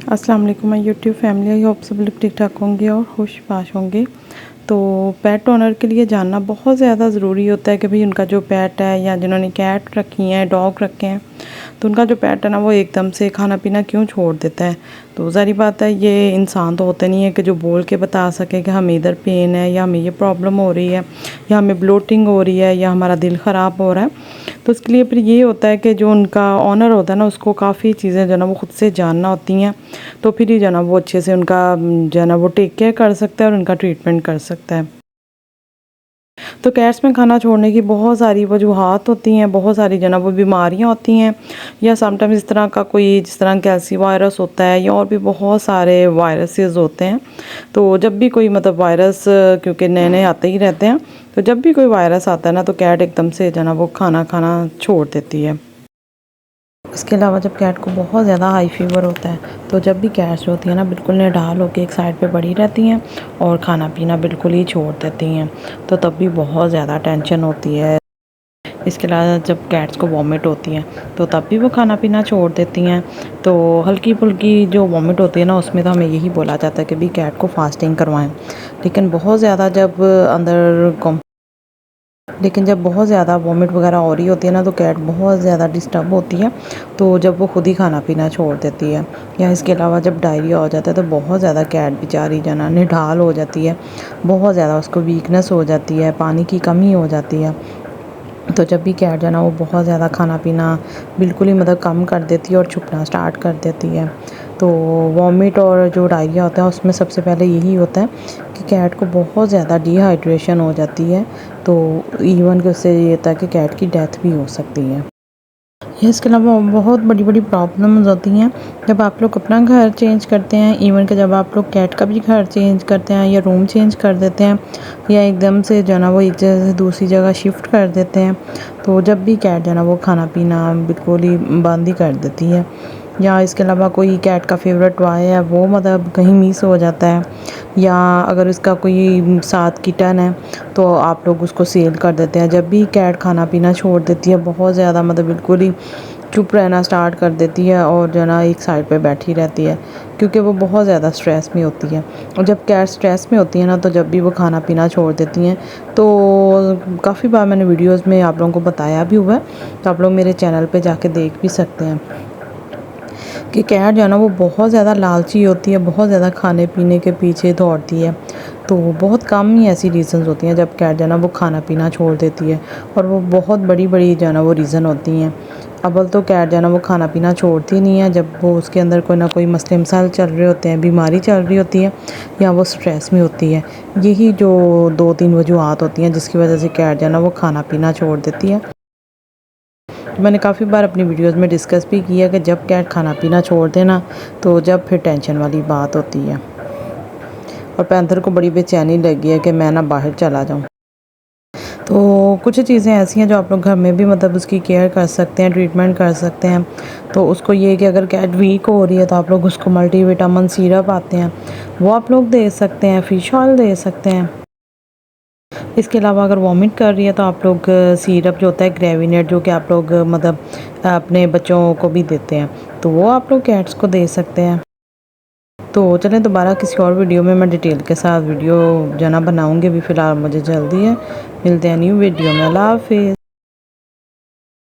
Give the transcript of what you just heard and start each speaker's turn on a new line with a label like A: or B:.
A: अस्सलाम वालेकुम my YouTube family. I hope सब लोग ठीक ठाक होंगे और खुश होंगे। तो पेट ओनर के लिए जानना बहुत ज़्यादा ज़रूरी होता है कि भाई उनका जो पेट है या जिन्होंने कैट रखी हैं, डॉग रखे हैं, तो उनका जो पेट है ना वो एकदम से खाना पीना क्यों छोड़ देता है। तो ज़ाहिर बात है ये इंसान तो होते नहीं है कि जो बोल के बता सके कि हमें इधर पेन है या हमें ये प्रॉब्लम हो रही है या हमें ब्लोटिंग हो रही है या हमारा दिल ख़राब हो रहा है। तो उसके लिए फिर ये होता है कि जो उनका ऑनर होता है ना उसको काफ़ी चीज़ें जो है ना वो ख़ुद से जानना होती हैं। तो फिर ही जो है ना वो अच्छे से उनका जो है ना वो टेक केयर कर सकता है और उनका ट्रीटमेंट कर सकता है। तो कैट्स में खाना छोड़ने की बहुत सारी वजूहात होती हैं, बहुत सारी जो है ना वो बीमारियाँ होती हैं या समटाइम्स इस तरह का कोई जिस तरह कैल्सी वायरस होता है या और भी बहुत सारे वायरसेस होते हैं। तो जब भी कोई मतलब वायरस क्योंकि नए नए आते ही रहते हैं, तो जब भी कोई वायरस आता है ना तो कैट एकदम से जो है ना वो खाना खाना छोड़ देती है। इसके अलावा जब कैट को बहुत ज़्यादा हाई फीवर होता है तो जब भी कैट्स होती हैं ना बिल्कुल निढाल होकर एक साइड पे पड़ी रहती हैं और खाना पीना बिल्कुल ही छोड़ देती हैं, तो तब भी बहुत ज़्यादा टेंशन होती है। इसके अलावा जब कैट्स को वॉमिट होती हैं तो तब भी वो खाना पीना छोड़ देती हैं। तो हल्की फुल्की जो वॉमिट होती है ना उसमें तो हमें यही बोला जाता है कि भाई कैट को फास्टिंग करवाएं। लेकिन बहुत ज़्यादा जब बहुत ज़्यादा वॉमिट वगैरह हो रही होती है ना तो कैट बहुत ज़्यादा डिस्टर्ब होती है, तो जब वो खुद ही खाना पीना छोड़ देती है। या इसके अलावा जब डायरिया हो जाता है तो बहुत ज़्यादा कैट बेचारी जना निढाल हो जाती है, बहुत ज़्यादा उसको वीकनेस हो जाती है, पानी की कमी हो जाती है। तो जब भी कैट जो ना वो बहुत ज़्यादा खाना पीना बिल्कुल ही मतलब कम कर देती है और छुपना स्टार्ट कर देती है। तो वॉमिट और जो डायरिया होता है उसमें सबसे पहले यही होता है कि कैट को बहुत ज़्यादा डिहाइड्रेशन हो जाती है, तो इवन कि उससे ये होता है कि कैट की डेथ भी हो सकती है। इसके अलावा बहुत बड़ी बड़ी प्रॉब्लम्स होती हैं जब आप लोग अपना घर चेंज करते हैं, इवन कि जब आप लोग कैट का भी घर चेंज करते हैं या रूम चेंज कर देते हैं या एकदम से जो है ना वो एक जगह से दूसरी जगह शिफ्ट कर देते हैं। तो जब भी कैट जो है ना वो खाना पीना बिल्कुल ही बंद ही कर देती है। या इसके अलावा कोई कैट का फेवरेट टॉय है वो मतलब कहीं मिस हो जाता है, या अगर इसका कोई साथ किटन है तो आप लोग उसको सेल कर देते हैं। जब भी कैट खाना पीना छोड़ देती है बहुत ज़्यादा मतलब बिल्कुल ही चुप रहना स्टार्ट कर देती है और जो ना एक साइड पे बैठी रहती है क्योंकि वो बहुत ज़्यादा स्ट्रेस में होती है। और जब कैट स्ट्रेस में होती है ना तो जब भी वो खाना पीना छोड़ देती हैं तो काफ़ी बार मैंने वीडियोस में आप लोगों को बताया भी हुआ है, तो आप लोग मेरे चैनल पे जाके देख भी सकते हैं कि कैट जो है ना वो बहुत ज़्यादा लालची होती है, बहुत ज़्यादा खाने पीने के पीछे दौड़ती है। तो बहुत कम ही ऐसी रीज़न्स होती हैं जब कैट जो है ना वो खाना पीना छोड़ देती है, और वो बहुत बड़ी बड़ी जो है ना वो रीज़न होती हैं। अव्वल तो कैट जो है ना वो खाना पीना छोड़ती नहीं है जब वो उसके अंदर कोई ना कोई मसले मसाइल चल रहे होते हैं, बीमारी चल रही होती है या वो स्ट्रेस में होती है। यही जो 2-3 वजूहत होती हैं जिसकी वजह से कैट जो है ना वो खाना पीना छोड़ देती है। मैंने काफ़ी बार अपनी वीडियोस में डिस्कस भी किया कि जब कैट खाना पीना छोड़ देना तो जब फिर टेंशन वाली बात होती है, और पैंथर को बड़ी बेचैनी लगी है कि मैं ना बाहर चला जाऊं। तो कुछ चीज़ें ऐसी हैं जो आप लोग घर में भी मतलब उसकी केयर कर सकते हैं, ट्रीटमेंट कर सकते हैं। तो उसको ये कि अगर कैट वीक हो रही है तो आप लोग उसको मल्टीविटामिन सिरप आते हैं वो आप लोग दे सकते हैं, फिश ऑयल दे सकते हैं। इसके अलावा अगर वॉमिट कर रही है तो आप लोग सिरप जो होता है ग्रेविनेट, जो कि आप लोग मतलब अपने बच्चों को भी देते हैं, तो वो आप लोग कैट्स को दे सकते हैं। तो चलें दोबारा किसी और वीडियो में मैं डिटेल के साथ वीडियो जो ना बनाऊँगी। अभी फ़िलहाल मुझे जल्दी है, मिलते हैं न्यू वीडियो में। अल्लाह हाफ़िज़।